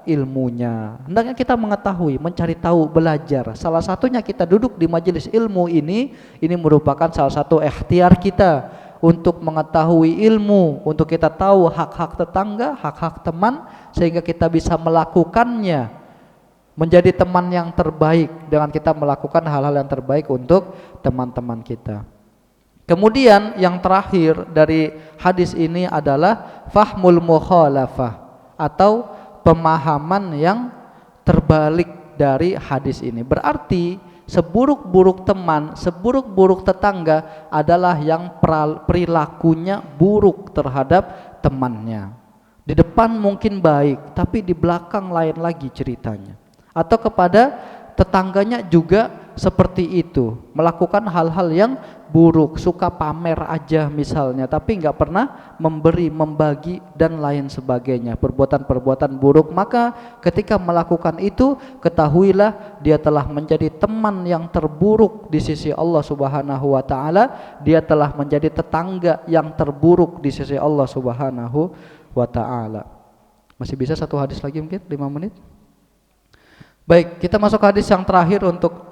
ilmunya. Hendaknya kita mengetahui, mencari tahu, belajar. Salah satunya kita duduk di majelis ilmu ini merupakan salah satu ikhtiar kita untuk mengetahui ilmu, untuk kita tahu hak-hak tetangga, hak-hak teman, sehingga kita bisa melakukannya, menjadi teman yang terbaik dengan kita melakukan hal-hal yang terbaik untuk teman-teman kita. Kemudian yang terakhir dari hadis ini adalah fahmul mukhalafah, atau pemahaman yang terbalik dari hadis ini. Berarti seburuk-buruk teman, seburuk-buruk tetangga adalah yang perilakunya buruk terhadap temannya. Di depan mungkin baik, tapi di belakang lain lagi ceritanya. Atau kepada tetangganya juga seperti itu, melakukan hal-hal yang buruk, suka pamer aja misalnya, tapi nggak pernah memberi, membagi dan lain sebagainya, perbuatan-perbuatan buruk. Maka ketika melakukan itu, ketahuilah dia telah menjadi teman yang terburuk di sisi Allah Subhanahu wa taala, dia telah menjadi tetangga yang terburuk di sisi Allah Subhanahu wa taala. Masih bisa satu hadis lagi mungkin 5 menit? Baik, kita masuk hadis yang terakhir untuk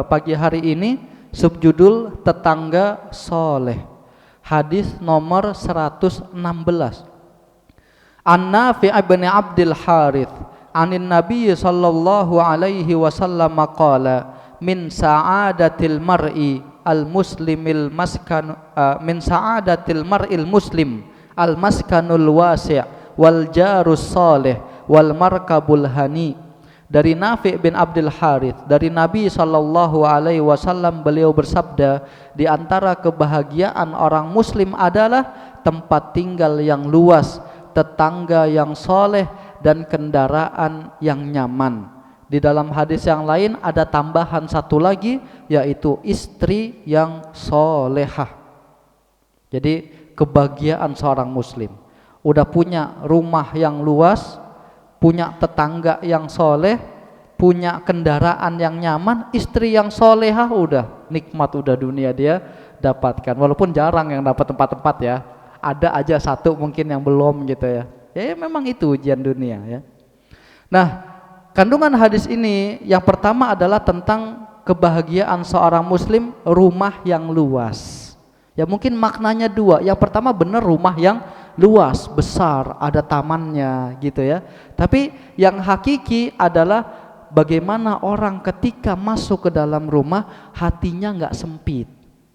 pagi hari ini, subjudul tetangga soleh. Hadis nomor 116. An-Nafi' bin Abdul Harith anin Nabi sallallahu alaihi wasallam qala min sa'adatil mar'i al-muslimil maskan min sa'adatil mar'il muslim al-maskanul wasi' wal jarus salih wal markabul hani. Dari Nafi' bin Abdul Harith, dari Nabi sallallahu alaihi wasallam, beliau bersabda, di antara kebahagiaan orang muslim adalah tempat tinggal yang luas, tetangga yang soleh, dan kendaraan yang nyaman. Di dalam hadis yang lain ada tambahan satu lagi, yaitu istri yang solehah. Jadi kebahagiaan seorang muslim, udah punya rumah yang luas, punya tetangga yang soleh, punya kendaraan yang nyaman, istri yang solehah, udah nikmat, udah dunia dia dapatkan. Walaupun jarang yang dapat tempat-tempat ya, ada aja satu mungkin yang belum gitu ya. Ya memang itu ujian dunia ya. Nah, kandungan hadis ini yang pertama adalah tentang kebahagiaan seorang muslim, rumah yang luas. Ya mungkin maknanya dua. Yang pertama benar rumah yang luas, besar, ada tamannya gitu ya. Tapi yang hakiki adalah bagaimana orang ketika masuk ke dalam rumah hatinya nggak sempit,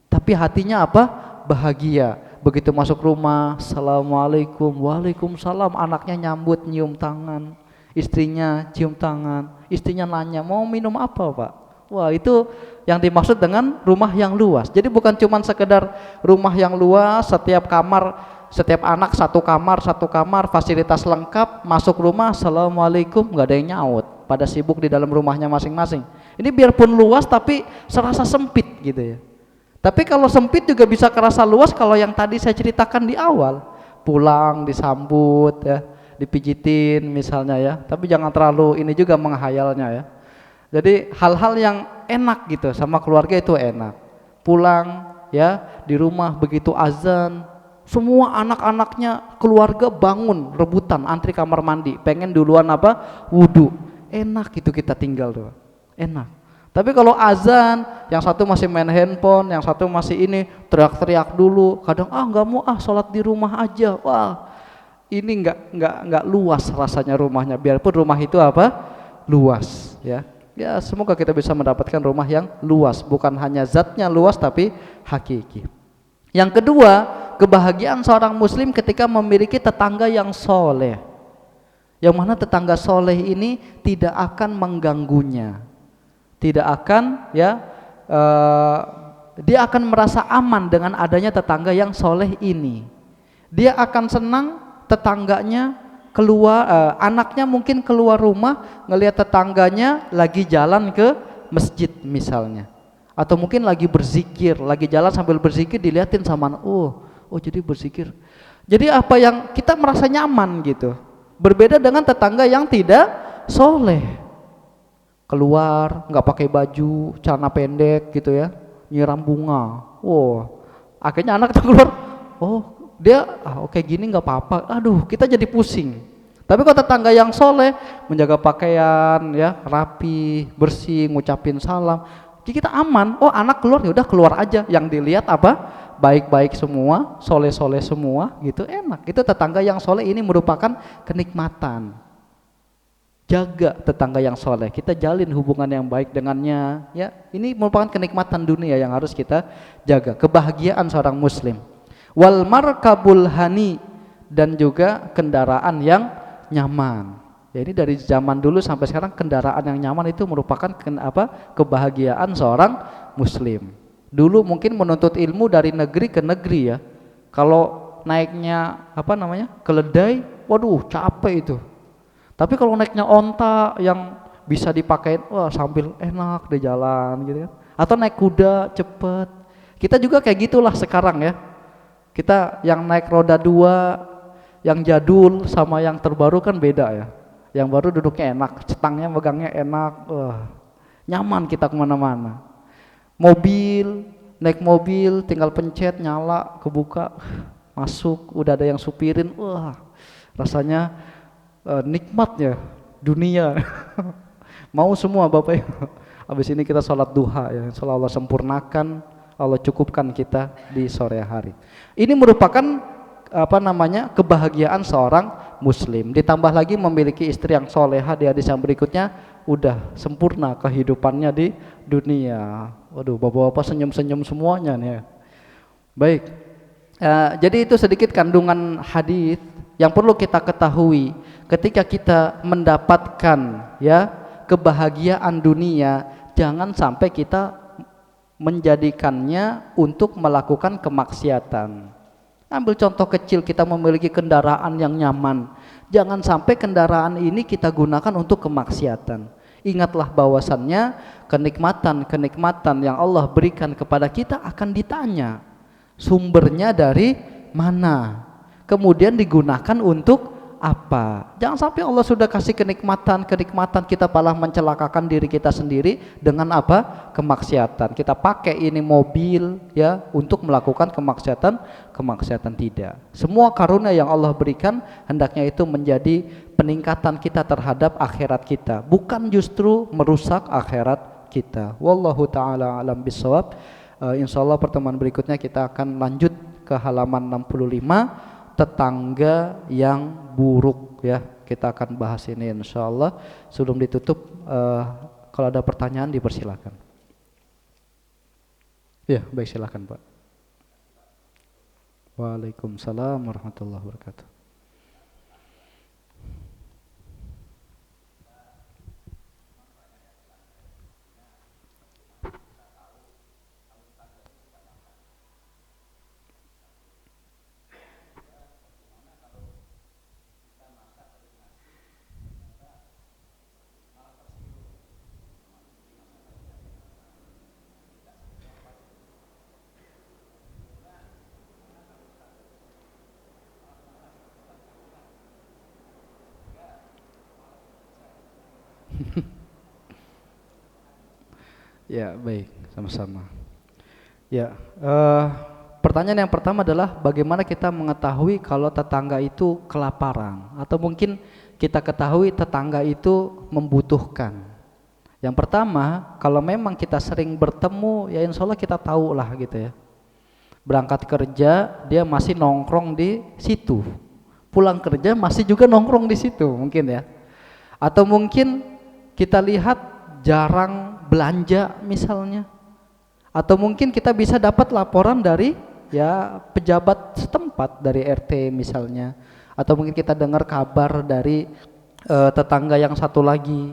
tapi hatinya apa? Bahagia. Begitu masuk rumah, assalamualaikum, waalaikumsalam, anaknya nyambut, nyium tangan, istrinya cium tangan, istrinya nanya mau minum apa pak? Wah, itu yang dimaksud dengan rumah yang luas. Jadi bukan cuma sekedar rumah yang luas, setiap kamar setiap anak satu kamar, fasilitas lengkap, masuk rumah, assalamualaikum, nggak ada yang nyaut, pada sibuk di dalam rumahnya masing-masing. Ini biarpun luas tapi serasa sempit gitu ya. Tapi kalau sempit juga bisa kerasa luas kalau yang tadi saya ceritakan di awal, pulang disambut ya, dipijitin misalnya ya. Tapi jangan terlalu ini juga menghayalnya ya. Jadi hal-hal yang enak gitu sama keluarga itu enak. Pulang ya, di rumah begitu azan, semua anak-anaknya keluarga bangun rebutan antri kamar mandi, pengen duluan apa? Wudu. Enak gitu kita tinggal tuh. Enak. Tapi kalau azan, yang satu masih main handphone, yang satu masih ini teriak-teriak dulu. Kadang nggak mau sholat di rumah aja. Wah, ini nggak luas rasanya rumahnya. Biarpun rumah itu apa? Luas, ya. Ya semoga kita bisa mendapatkan rumah yang luas, bukan hanya zatnya luas tapi hakiki. Yang kedua, kebahagiaan seorang muslim ketika memiliki tetangga yang soleh. Yang mana tetangga soleh ini tidak akan mengganggunya. Tidak akan ya, dia akan merasa aman dengan adanya tetangga yang soleh ini. Dia akan senang tetangganya keluar, anaknya mungkin keluar rumah ngelihat tetangganya lagi jalan ke masjid misalnya, atau mungkin lagi berzikir, lagi jalan sambil berzikir dilihatin sama anak, oh jadi berzikir. Jadi apa yang kita merasa nyaman gitu. Berbeda dengan tetangga yang tidak soleh. Keluar nggak pakai baju, celana pendek gitu ya, nyiram bunga. Akhirnya anak kita keluar, dia oke gini nggak apa-apa. Aduh, kita jadi pusing. Tapi kalau tetangga yang soleh, menjaga pakaian ya, rapi, bersih, ngucapin salam, kita aman. Anak keluar ya udah keluar aja. Yang dilihat apa? Baik-baik semua, soleh-soleh semua, gitu enak. Itu tetangga yang soleh ini merupakan kenikmatan. Jaga tetangga yang soleh, kita jalin hubungan yang baik dengannya ya. Ini merupakan kenikmatan dunia yang harus kita jaga, kebahagiaan seorang muslim. Wal markabul hani, dan juga kendaraan yang nyaman. Ya, ini dari zaman dulu sampai sekarang kendaraan yang nyaman itu merupakan kebahagiaan seorang muslim. Dulu mungkin menuntut ilmu dari negeri ke negeri ya. Kalau naiknya keledai, waduh capek itu. Tapi kalau naiknya onta yang bisa dipakai, sambil enak di jalan gitu kan. Atau naik kuda cepet. Kita juga kayak gitulah sekarang ya. Kita yang naik roda 2, yang jadul sama yang terbaru kan beda ya. Yang baru duduknya enak, cetangnya megangnya enak, nyaman kita kemana-mana. Naik mobil tinggal pencet, nyala, kebuka, masuk, udah ada yang supirin, rasanya nikmatnya dunia. Mau semua Bapak Ibu. Habis ini kita sholat duha ya, insya Allah sempurnakan, Allah cukupkan kita di sore hari. Ini merupakan kebahagiaan seorang muslim. Ditambah lagi memiliki istri yang solehah, di hadis yang berikutnya udah sempurna kehidupannya di dunia. Waduh, bapak-bapak senyum-senyum semuanya nih. Baik, jadi itu sedikit kandungan hadis yang perlu kita ketahui. Ketika kita mendapatkan ya kebahagiaan dunia, jangan sampai kita menjadikannya untuk melakukan kemaksiatan. Ambil contoh kecil, kita memiliki kendaraan yang nyaman, jangan sampai kendaraan ini kita gunakan untuk kemaksiatan. Ingatlah bahwasannya kenikmatan yang Allah berikan kepada kita akan ditanya sumbernya dari mana, kemudian digunakan untuk apa. Jangan sampai Allah sudah kasih kenikmatan kita malah mencelakakan diri kita sendiri dengan kemaksiatan. Kita pakai ini mobil ya untuk melakukan kemaksiatan tidak. Semua karunia yang Allah berikan hendaknya itu menjadi peningkatan kita terhadap akhirat kita, bukan justru merusak akhirat kita. Wallahu taala alam bisawab. Insyaallah pertemuan berikutnya kita akan lanjut ke halaman 65, tetangga yang buruk ya. Kita akan bahas ini insyaallah. Sebelum ditutup, kalau ada pertanyaan dipersilakan. Ya, baik, silakan Pak. Waalaikumsalam warahmatullahi wabarakatuh. Ya, baik, sama-sama. Ya, pertanyaan yang pertama adalah bagaimana kita mengetahui kalau tetangga itu kelaparan atau mungkin kita ketahui tetangga itu membutuhkan. Yang pertama, kalau memang kita sering bertemu, ya insya Allah kita tahu lah gitu ya. Berangkat kerja dia masih nongkrong di situ, pulang kerja masih juga nongkrong di situ mungkin ya. Atau mungkin kita lihat jarang belanja misalnya. Atau mungkin kita bisa dapat laporan dari ya pejabat setempat dari RT misalnya. Atau mungkin kita dengar kabar dari tetangga yang satu lagi.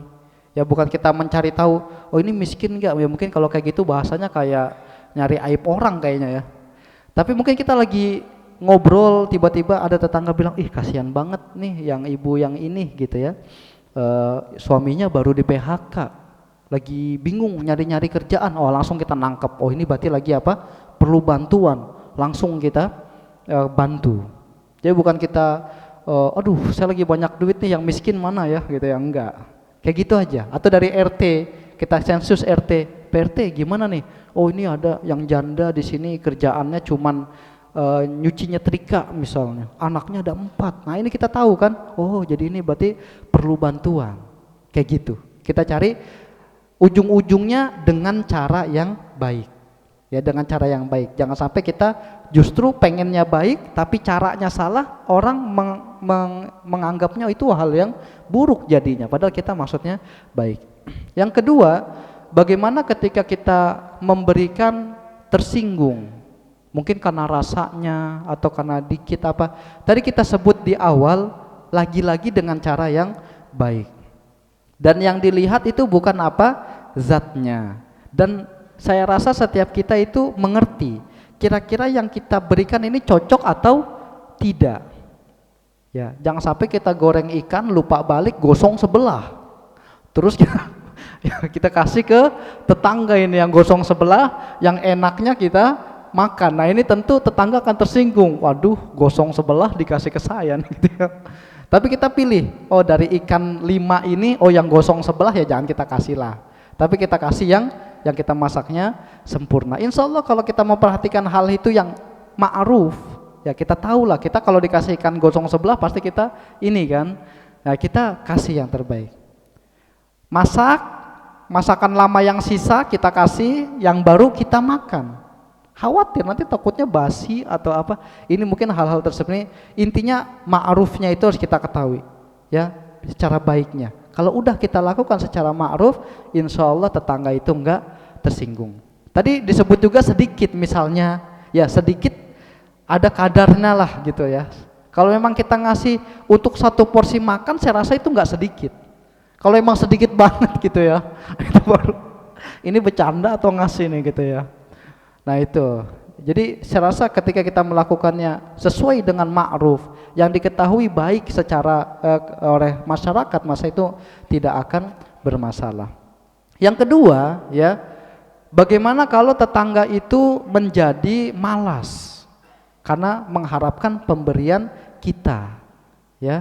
Ya bukan kita mencari tahu, oh ini miskin enggak? Ya mungkin kalau kayak gitu bahasanya kayak nyari aib orang kayaknya ya. Tapi mungkin kita lagi ngobrol tiba-tiba ada tetangga bilang, ih kasihan banget nih yang ibu yang ini gitu ya. Suaminya baru di PHK, lagi bingung nyari-nyari kerjaan. Oh langsung kita nangkep, oh ini berarti lagi apa, perlu bantuan, langsung kita bantu. Jadi bukan kita aduh saya lagi banyak duit nih, yang miskin mana ya gitu ya, enggak kayak gitu aja. Atau dari RT kita sensus RT, PRT gimana nih, oh ini ada yang janda di sini kerjaannya cuman nyuci nyetrika misalnya, anaknya ada 4. Nah ini kita tahu kan, oh jadi ini berarti perlu bantuan. Kayak gitu kita cari ujung-ujungnya dengan cara yang baik ya, dengan cara yang baik. Jangan sampai kita justru pengennya baik tapi caranya salah, orang menganggapnya itu hal yang buruk jadinya, padahal kita maksudnya baik. Yang kedua, bagaimana ketika kita memberikan tersinggung, mungkin karena rasanya atau karena dikit apa tadi kita sebut di awal, lagi-lagi dengan cara yang baik. Dan yang dilihat itu bukan apa, zatnya. Dan saya rasa setiap kita itu mengerti kira-kira yang kita berikan ini cocok atau tidak. Ya, jangan sampai kita goreng ikan lupa balik gosong sebelah. Terus kita kasih ke tetangga ini yang gosong sebelah, yang enaknya kita makan. Nah ini tentu tetangga akan tersinggung, waduh gosong sebelah dikasih ke saya gitu ya. Tapi kita pilih, oh dari ikan 5 ini, oh yang gosong sebelah ya jangan kita kasih lah, tapi kita kasih yang kita masaknya sempurna. Insya Allah kalau kita memperhatikan hal itu yang ma'ruf, ya kita tahu lah, kita kalau dikasih ikan gosong sebelah pasti kita ini kan, nah kita kasih yang terbaik. Masakan lama yang sisa kita kasih, yang baru kita makan. Khawatir nanti takutnya basi atau apa. Ini mungkin hal-hal tersebut ini, intinya ma'rufnya itu harus kita ketahui ya, secara baiknya. Kalau udah kita lakukan secara ma'ruf, insya Allah tetangga itu enggak tersinggung. Tadi disebut juga sedikit misalnya, ya sedikit ada kadarnya lah gitu ya. Kalau memang kita ngasih untuk 1 porsi makan, saya rasa itu enggak sedikit. Kalau emang sedikit banget gitu ya, itu baru ini bercanda atau ngasih nih gitu ya. Nah itu, jadi saya rasa ketika kita melakukannya sesuai dengan ma'ruf, yang diketahui baik secara oleh masyarakat, masa itu tidak akan bermasalah. Yang kedua ya, bagaimana kalau tetangga itu menjadi malas karena mengharapkan pemberian kita ya.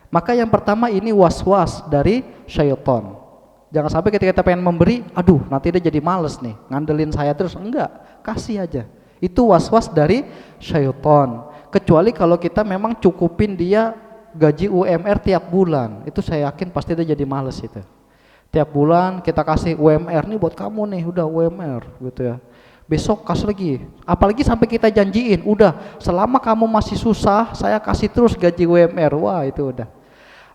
Maka yang pertama ini was-was dari syaitan. Jangan sampai ketika kita pengen memberi, aduh nanti dia jadi males nih, ngandelin saya terus. Enggak, kasih aja. Itu was-was dari syaitan. Kecuali kalau kita memang cukupin dia gaji UMR tiap bulan, itu saya yakin pasti dia jadi males itu. Tiap bulan kita kasih UMR nih buat kamu nih, udah UMR gitu ya. Besok kasih lagi, apalagi sampai kita janjiin, udah selama kamu masih susah, saya kasih terus gaji UMR. Wah itu udah.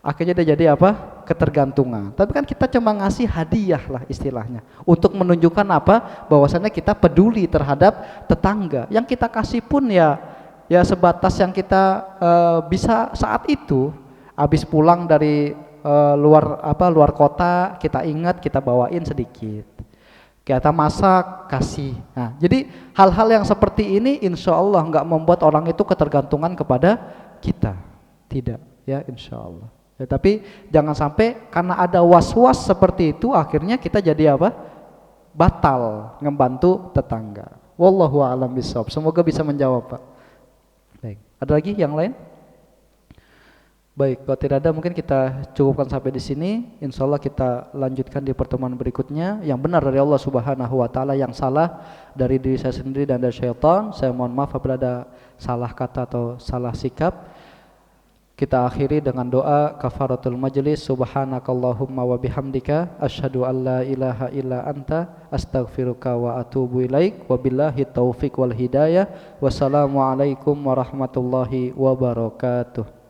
Akhirnya dia jadi apa? Ketergantungan. Tapi kan kita cuma ngasih hadiah lah istilahnya, untuk menunjukkan apa? Bahwasannya kita peduli terhadap tetangga. Yang kita kasih pun ya sebatas yang kita bisa saat itu. Habis pulang dari luar kota, kita ingat kita bawain sedikit. Kita masak kasih. Nah, jadi hal-hal yang seperti ini insya Allah nggak membuat orang itu ketergantungan kepada kita. Tidak, ya insya Allah. Ya, tapi jangan sampai karena ada was-was seperti itu akhirnya kita jadi apa? Batal ngebantu tetangga. Wallahu a'lam bishawab. Semoga bisa menjawab, Pak. Baik. Ada lagi yang lain? Baik, kalau tidak ada mungkin kita cukupkan sampai di sini. Insya Allah kita lanjutkan di pertemuan berikutnya. Yang benar dari Allah Subhanahu wa taala, yang salah dari diri saya sendiri dan dari syaitan. Saya mohon maaf apabila ada salah kata atau salah sikap. Kita akhiri dengan doa kafaratul majlis. Subhanakallahumma wa bihamdika asyhadu an la ilaha illa anta astaghfiruka wa atubu ilaik. Wabillahi taufiq wal hidayah. Wassalamualaikum warahmatullahi wabarakatuh.